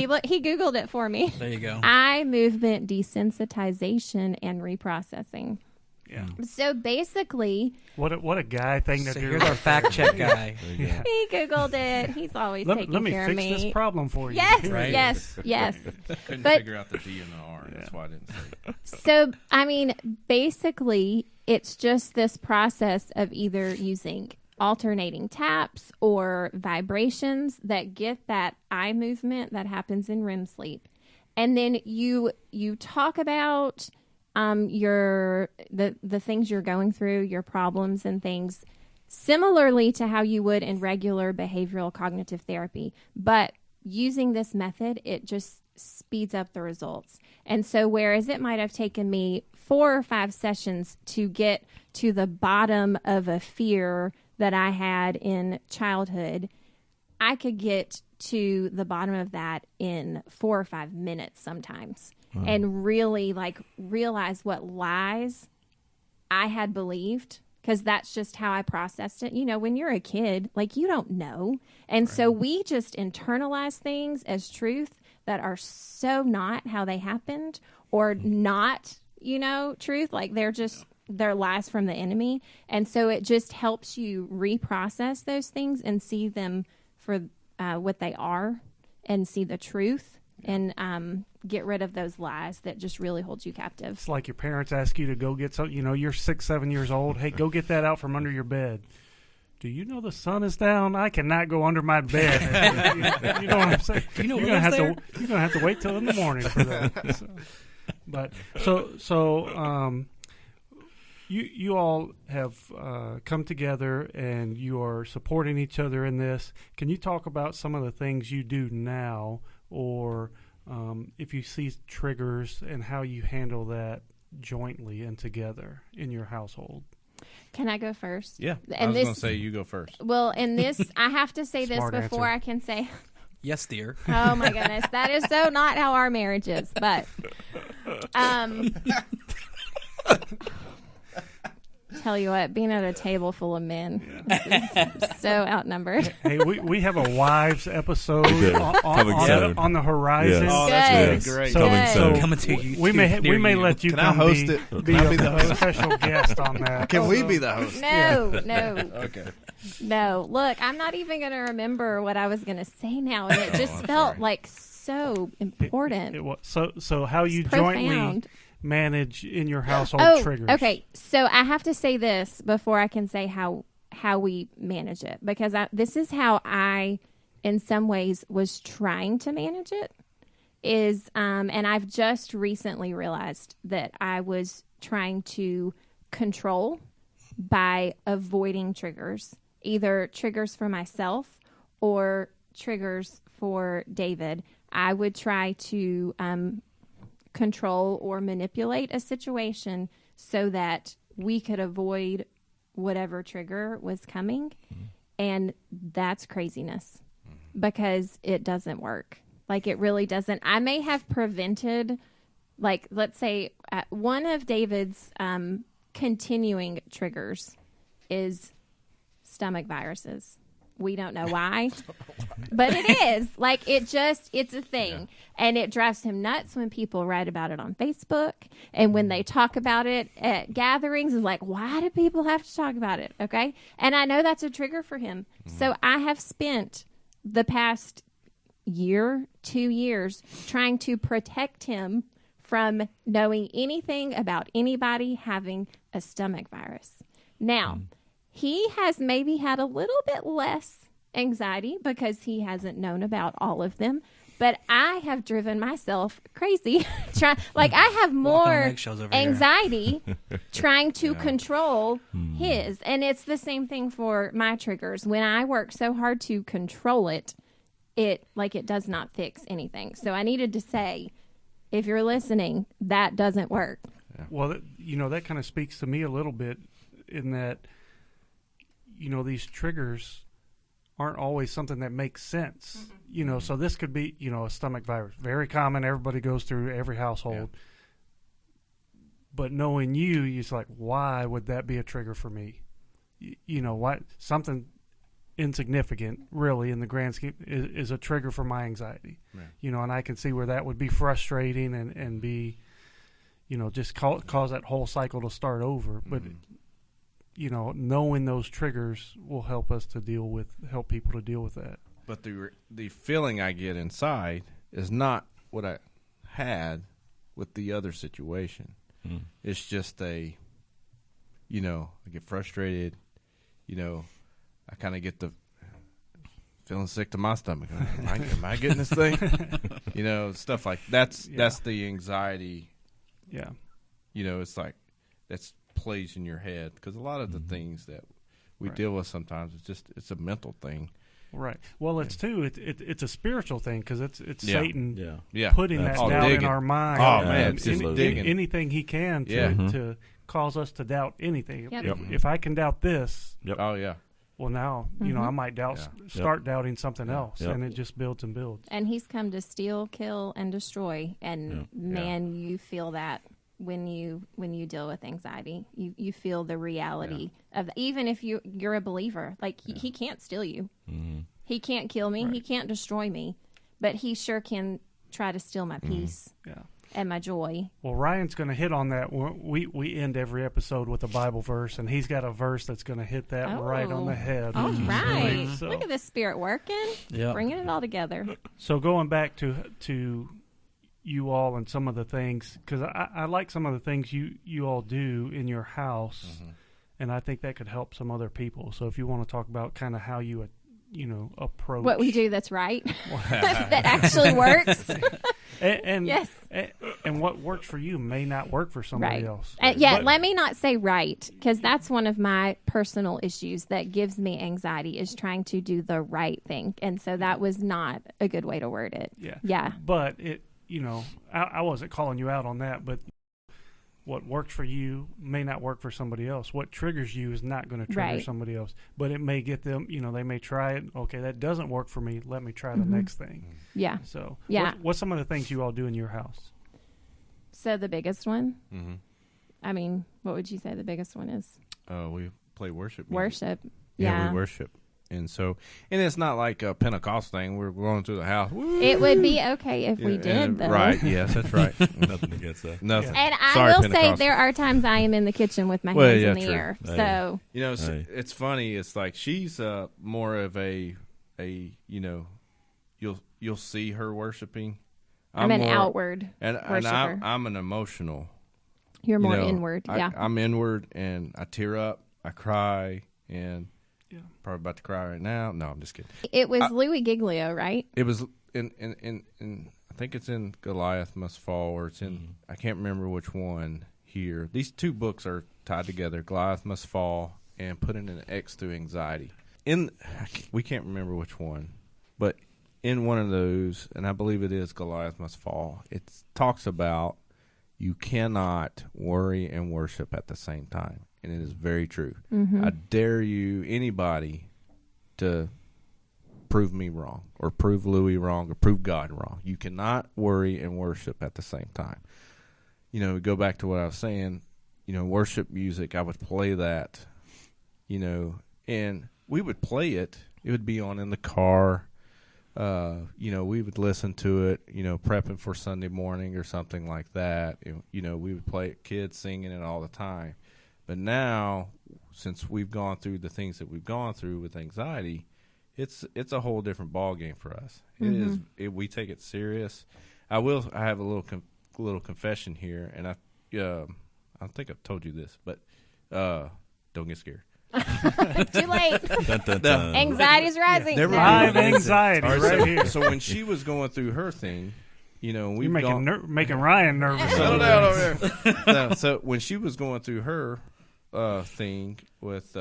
Googled it for me. There you go. Eye movement desensitization and reprocessing. Yeah. So basically, What a guy thing to So do. here's our fact check guy. Yeah. he Googled it. He's always Let taking me care fix of me. this problem for you. Yes, Right. yes. Couldn't But- figure out the D and the R, and that's why I didn't say it. So, I mean, basically, it's just this process of either using alternating taps or vibrations that get that eye movement that happens in REM sleep. And then you talk about the things you're going through, your problems and things, similarly to how you would in regular behavioral cognitive therapy. But using this method, it just speeds up the results. And so whereas it might have taken me 4 or 5 sessions to get to the bottom of a fear that I had in childhood, I could get to the bottom of that in 4 or 5 minutes sometimes. And really like realize what lies I had believed, because that's just how I processed it. When you're a kid, like, you don't know. And so we just internalize things as truth that are so not how they happened, or not, truth. Like, they're lies from the enemy. And so it just helps you reprocess those things and see them for what they are, and see the truth, and get rid of those lies that just really hold you captive. It's like your parents ask you to go get some, you're 6, 7 years old. Hey, go get that out from under your bed. Do you know the sun is down? I cannot go under my bed. You know what I'm saying? Do you know you're what gonna lives have to. You're gonna have to wait till in the morning for that. You all have come together and you are supporting each other in this. Can you talk about some of the things you do now, or if you see triggers, and how you handle that jointly and together in your household? Can I go first? Yeah, I And was going this- to say you go first. Well, in this, I have to say this Smart before answer. I can say, Yes, dear. oh my goodness, that is so not how our marriage is. But, tell you what, being at a table full of men is so outnumbered. Hey, we have a wives episode do. Coming soon. on the horizon. Yes. Oh, that's that's Good. really great. Coming Good. soon. Coming to you. We may near you. let you Can I come host be, it? be Can I a be the host? special guest on that. Can we be the host? No. Okay. No, look, I'm not even going to remember what I was going to say now. And it just felt sorry. like so important. So how you It's jointly profound. manage in your household Oh, triggers? okay. So I have to say this before I can say how we manage it, because this is how I, in some ways, was trying to manage it. And I've just recently realized that I was trying to control by avoiding triggers, either triggers for myself or triggers for David. I would try to control or manipulate a situation so that we could avoid whatever trigger was coming. And that's craziness, because it doesn't work. Like, it really doesn't. I may have prevented, like, let's say one of David's continuing triggers is stomach viruses. We don't know why, but it is. Like, it's a thing. Yeah. And it drives him nuts when people write about it on Facebook. And when they talk about it at gatherings, it's like, why do people have to talk about it? Okay. And I know that's a trigger for him. So I have spent the past 2 years trying to protect him from knowing anything about anybody having a stomach virus. Now, he has maybe had a little bit less anxiety because he hasn't known about all of them, but I have driven myself crazy. I have more anxiety trying to control his. And it's the same thing for my triggers. When I work so hard to control it does not fix anything. So I needed to say, if you're listening, that doesn't work. Yeah. Well, that kind of speaks to me a little bit in that, these triggers aren't always something that makes sense. So this could be, a stomach virus. Very common. Everybody goes through every household. Yeah. But knowing it's like, why would that be a trigger for me? Why something insignificant, really, in the grand scheme, is a trigger for my anxiety. Right. And I can see where that would be frustrating and be, just cause that whole cycle to start over. But knowing those triggers will help people to deal with that. But the feeling I get inside is not what I had with the other situation. It's just I get frustrated. I kind of get the feeling sick to my stomach. Am I getting this thing? Stuff like that's the anxiety. Yeah. It's like that's plays in your head, because a lot of the things that we deal with sometimes it's a mental thing. Right. Well, it's a spiritual thing, because it's Satan putting that doubt in our mind. Oh man, anything he can to cause us to doubt anything. Yep. If I can doubt this, oh yeah. Well, now I might start doubting something else, and it just builds and builds. And he's come to steal, kill, and destroy. And you feel that when you deal with anxiety, you feel the reality of, even if you're a believer, like he can't steal you, he can't kill me, he can't destroy me, but he sure can try to steal my peace. And my joy. Well, Ryan's going to hit on that. We end every episode with a Bible verse, and he's got a verse that's going to hit that right on the head. All right. So, look at the Spirit working, bringing it all together. So going back to you all and some of the things, because I like some of the things you all do in your house, and I think that could help some other people. So if you want to talk about kind of how you approach what we do that's right, that actually works. And yes. And what works for you may not work for somebody else. Let me not say right, because that's one of my personal issues that gives me anxiety, is trying to do the right thing. And so that was not a good way to word it. Yeah. But I wasn't calling you out on that, but what works for you may not work for somebody else. What triggers you is not going to trigger somebody else. But it may get them, they may try it. Okay, that doesn't work for me. Let me try the next thing. Yeah. So, yeah. What's some of the things you all do in your house? So the biggest one? I mean, what would you say the biggest one is? We play worship music. Worship. Yeah, we worship. And it's not like a Pentecost thing. We're going through the house. Woo! It would be okay if we did, though. Right, yes, that's right. Nothing against that. Nothing. And I will say there are times I am in the kitchen with my hands in the air. Hey. So it's funny. It's like she's more of a you'll see her worshiping. I'm an more- outward and worshiper. I'm an emotional. You're you more know, inward. Yeah. I'm inward, and I tear up, I cry, and Yeah. probably about to cry right now. No, I'm just kidding. It was Louis Giglio, right? It was in I think it's in Goliath Must Fall, or it's in I can't remember which one here. These two books are tied together: Goliath Must Fall and Putting an X Through Anxiety. We can't remember which one, but in one of those, and I believe it is Goliath Must Fall, it talks about you cannot worry and worship at the same time. And it is very true. I dare you, anybody, to prove me wrong or prove Louis wrong or prove God wrong. You cannot worry and worship at the same time. You know, go back to what I was saying, you know, worship music, I would play that, you know, and we would play it. It would be on in the car. You know, we would listen to it, you know, prepping for Sunday morning or something like that. You know, we would play it, kids singing it all the time. But now, since we've gone through the things that we've gone through with anxiety, it's a whole different ball game for us. It is. We take it serious. I have a little confession here, and I think I've told you this, but don't get scared. Too late. Dun, dun, dun. Anxiety's rising. Never No. mind. Live anxiety All right, right here. So when she was going through her thing, you know, You're we've making gone. making Ryan nervous. Settle over down there. over there. No, so when she was going through her thing with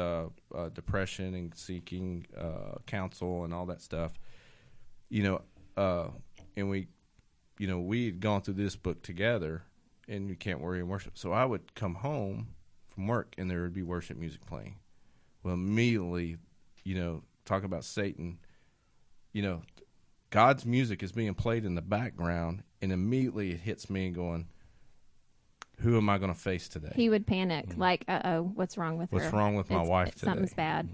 depression and seeking counsel and all that stuff, you know, and we had gone through this book together, and you can't worry and worship. So I would come home from work, and there would be worship music playing. Well, immediately, you know, talk about Satan, you know, God's music is being played in the background, and immediately it hits me and going, who am I going to face today? He would panic, like, what's wrong with her? What's wrong with my wife today? Something's bad.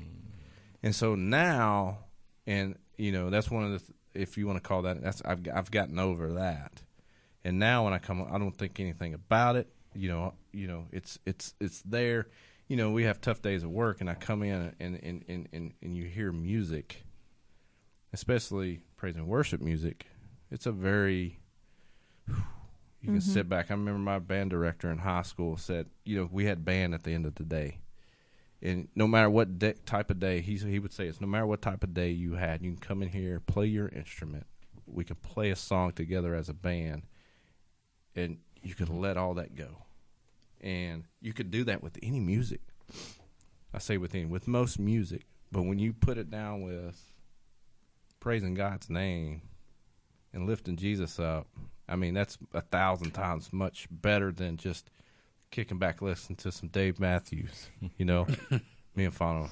And so now, and you know, that's one of the, if you want to call that, I've gotten over that. And now when I come, I don't think anything about it. You know, it's there. You know, we have tough days at work, and I come in and you hear music, especially praise and worship music. It's a very, you can sit back. I remember my band director in high school said, you know, we had band at the end of the day. And no matter what type of day, he would say it's no matter what type of day you had, you can come in here, play your instrument. We can play a song together as a band, and you can let all that go. And you could do that with any music. I say with most music. But when you put it down with praising God's name and lifting Jesus up, I mean, that's 1,000 times much better than just kicking back listening to some Dave Matthews. You know, me and Fano,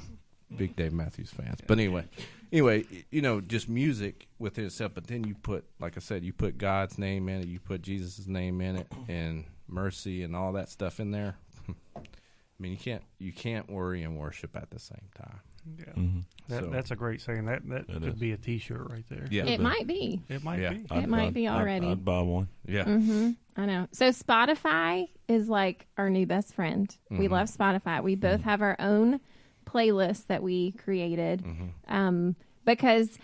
big Dave Matthews fans. But anyway, you know, just music within itself. But then you put, like I said, you put God's name in it, you put Jesus' name in it, and mercy and all that stuff in there. I mean, you can't worry and worship at the same time. Yeah. So- That's a great saying. That It could is. be a T-shirt right there. Yeah, It might be. It might Yeah. be. It might be already. I'd buy one. yeah. I know. So Spotify is like our new best friend. We love Spotify. We both have our own playlist that we created because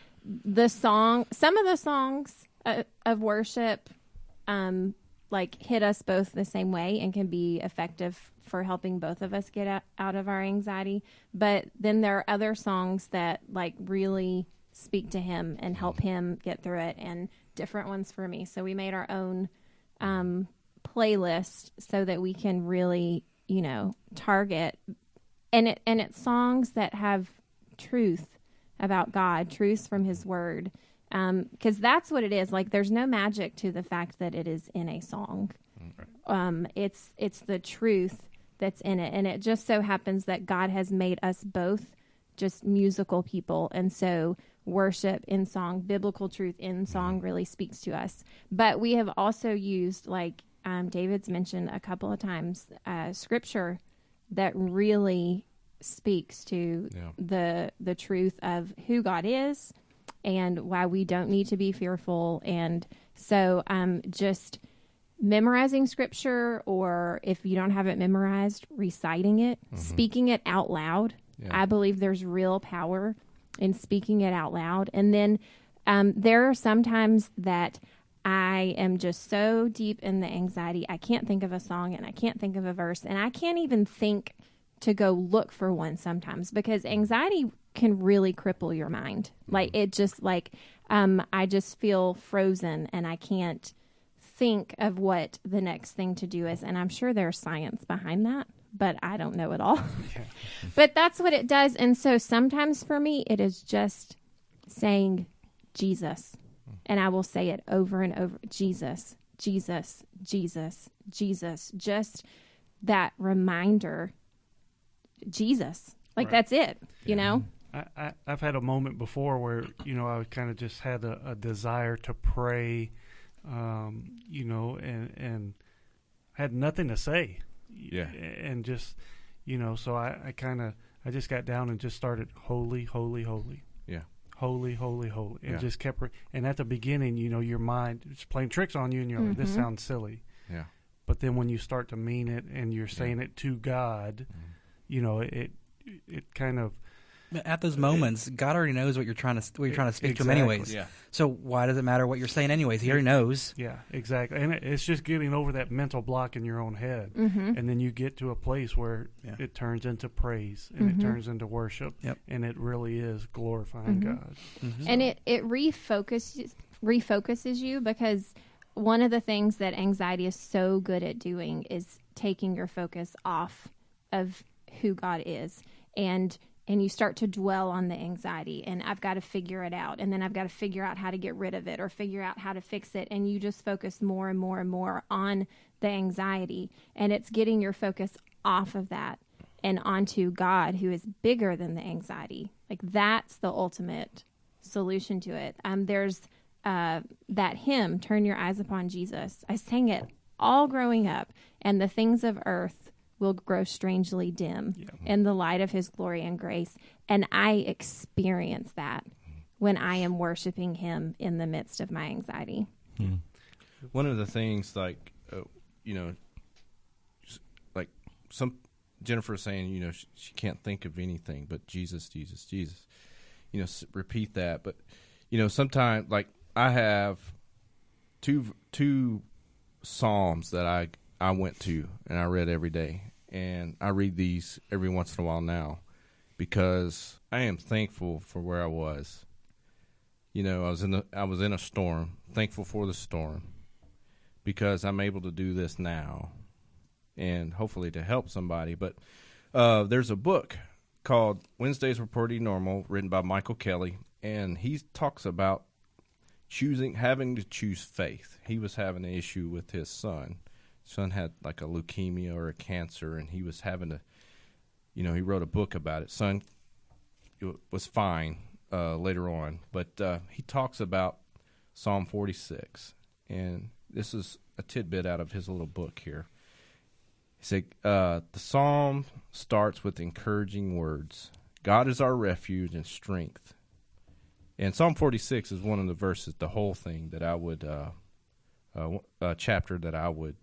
some of the songs of worship like hit us both the same way and can be effective for helping both of us get out of our anxiety. But then there are other songs that like really speak to him and help him get through it, and different ones for me. So we made our own playlist so that we can really, you know, target and it's songs that have truth about God, truths from his word. Because that's what it is. Like, there's no magic to the fact that it is in a song. It's the truth that's in it. And it just so happens that God has made us both just musical people. And so worship in song, biblical truth in song really speaks to us. But we have also used, like David's mentioned a couple of times, scripture that really speaks to the truth of who God is and why we don't need to be fearful. And so just memorizing scripture, or if you don't have it memorized, reciting it, speaking it out loud. I believe there's real power in speaking it out loud. And then There are some times that I am just so deep in the anxiety, I can't think of a song and I can't think of a verse, and I can't even think to go look for one sometimes, because anxiety can really cripple your mind. Like, it just I just feel frozen and I can't think of what the next thing to do is. And I'm sure there's science behind that, but I don't know it all. But that's what it does. And so sometimes for me, it is just saying Jesus. And I will say it over and over. Jesus, Jesus, Jesus, Jesus. Just that reminder, Jesus. Like, that's it, you know? I've had a moment before where, I kind of just had a desire to pray, and had nothing to say. Yeah. And just, so I just got down and just started holy, holy, holy. Yeah. Holy, holy, holy. And Yeah. just kept, and at the beginning, your mind is playing tricks on you and you're like, this sounds silly. Yeah. But then when you start to mean it and you're saying it to God, it kind of, At those moments, God already knows what you're trying to speak to him Exactly. anyways. Yeah. So why does it matter what you're saying anyways? He already knows. yeah, exactly. And it's just getting over that mental block in your own head. Mm-hmm. And then you get to a place where Yeah. it turns into praise and it turns into worship. Yep. And it really is glorifying God. Mm-hmm. And it refocuses you, because one of the things that anxiety is so good at doing is taking your focus off of who God is. And you start to dwell on the anxiety, and I've got to figure it out, and then I've got to figure out how to get rid of it or figure out how to fix it, and you just focus more and more and more on the anxiety, and it's getting your focus off of that and onto God, who is bigger than the anxiety. Like, that's the ultimate solution to it. There's that hymn, Turn Your Eyes Upon Jesus. I sang it all growing up, and the things of earth will grow strangely dim in the light of his glory and grace. And I experience that when I am worshiping him in the midst of my anxiety. One of the things, like some Jennifer saying, she can't think of anything but Jesus, Jesus, Jesus. Repeat that. But sometimes, like, I have two Psalms that I went to and I read every day, and I read these every once in a while now because I am thankful for where I was. I was in a storm, thankful for the storm, because I'm able to do this now and hopefully to help somebody. But there's a book called Wednesdays Were Pretty Normal, written by Michael Kelly, and he talks about having to choose faith. He was having an issue with his son. Son had like a leukemia or a cancer, and he was having to, he wrote a book about it. Son was fine later on, but he talks about Psalm 46, and this is a tidbit out of his little book here. He said, the psalm starts with encouraging words. God is our refuge and strength. And Psalm 46 is one of the verses, the whole thing that I would, a chapter that I would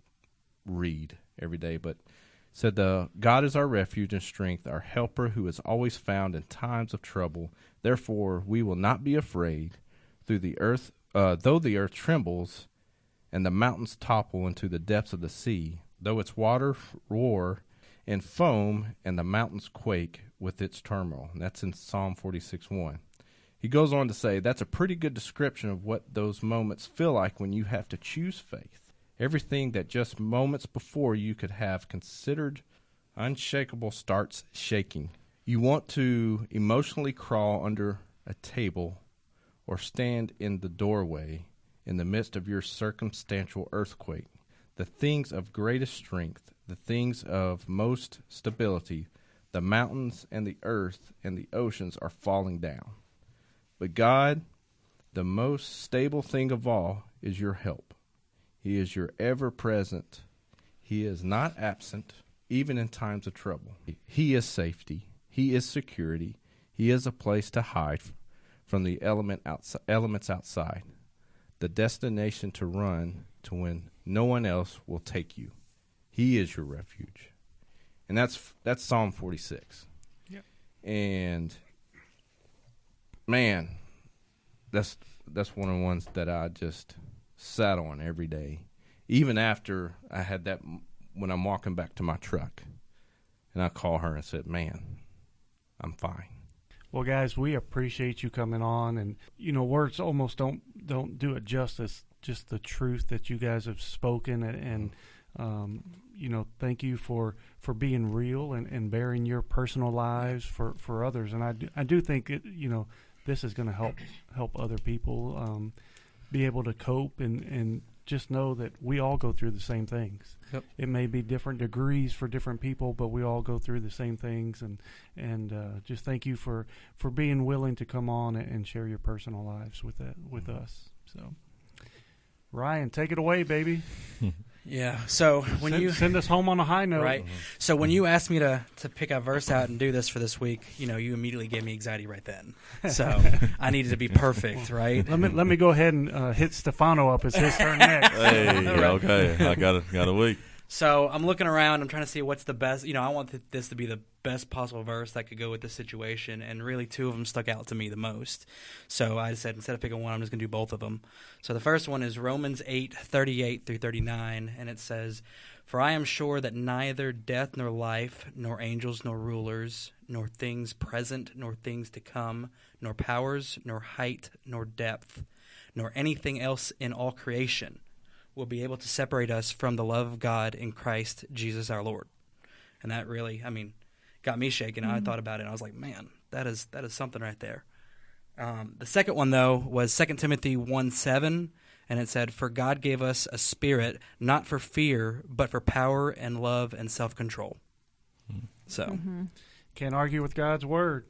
read every day. But it said, God is our refuge and strength, our helper who is always found in times of trouble. Therefore, we will not be afraid though the earth trembles and the mountains topple into the depths of the sea, though its waters roar and foam and the mountains quake with its turmoil. And that's in Psalm 46:1. He goes on to say that's a pretty good description of what those moments feel like when you have to choose faith. Everything that just moments before you could have considered unshakable starts shaking. You want to emotionally crawl under a table or stand in the doorway in the midst of your circumstantial earthquake. The things of greatest strength, the things of most stability, the mountains and the earth and the oceans are falling down. But God, the most stable thing of all, is your help. He is your ever-present. He is not absent, even in times of trouble. He is safety. He is security. He is a place to hide from the elements outside, the destination to run to when no one else will take you. He is your refuge. And that's Psalm 46. Yep. And man, that's that's one of the ones that I just sat on every day, even after I had that when I'm walking back to my truck, and I call her and said, "Man, I'm fine." Well, guys, we appreciate you coming on, and words almost don't do it justice. Just the truth that you guys have spoken, and thank you for being real and bearing your personal lives for others. And I do think this is going to help other people be able to cope and just know that we all go through the same things. Yep. It may be different degrees for different people, but we all go through the same things. And just thank you for being willing to come on and share your personal lives with us. So, Ryan, take it away, baby. Yeah. So when send us home on a high note, right? So when you asked me to pick a verse out and do this for this week, you immediately gave me anxiety right then. So I needed to be perfect, right? Let me go ahead and hit Stefano up. It's his turn next. Hey, okay, I got a week. So I'm looking around. I'm trying to see what's the best. I want this to be the best possible verse that could go with this situation. And really, two of them stuck out to me the most. So I said, instead of picking one, I'm just going to do both of them. So the first one is Romans 8:38 through 39. And it says, "For I am sure that neither death nor life, nor angels nor rulers, nor things present nor things to come, nor powers, nor height, nor depth, nor anything else in all creation will be able to separate us from the love of God in Christ Jesus our Lord." And that really, got me shaking. I thought about it, and I was like, man, that is something right there. The second one, though, was 2 Timothy 1:7, and it said, "For God gave us a spirit, not for fear, but for power and love and self-control." So, Can't argue with God's word.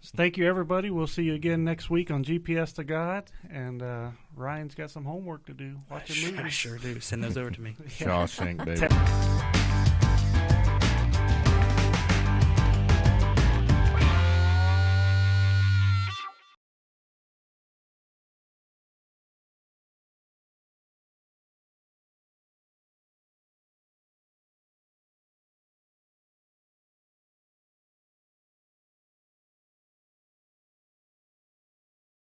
So thank you, everybody. We'll see you again next week on GPS to God. And Ryan's got some homework to do. Watch a movie. I sure do. Send those over to me. Shawshank, baby.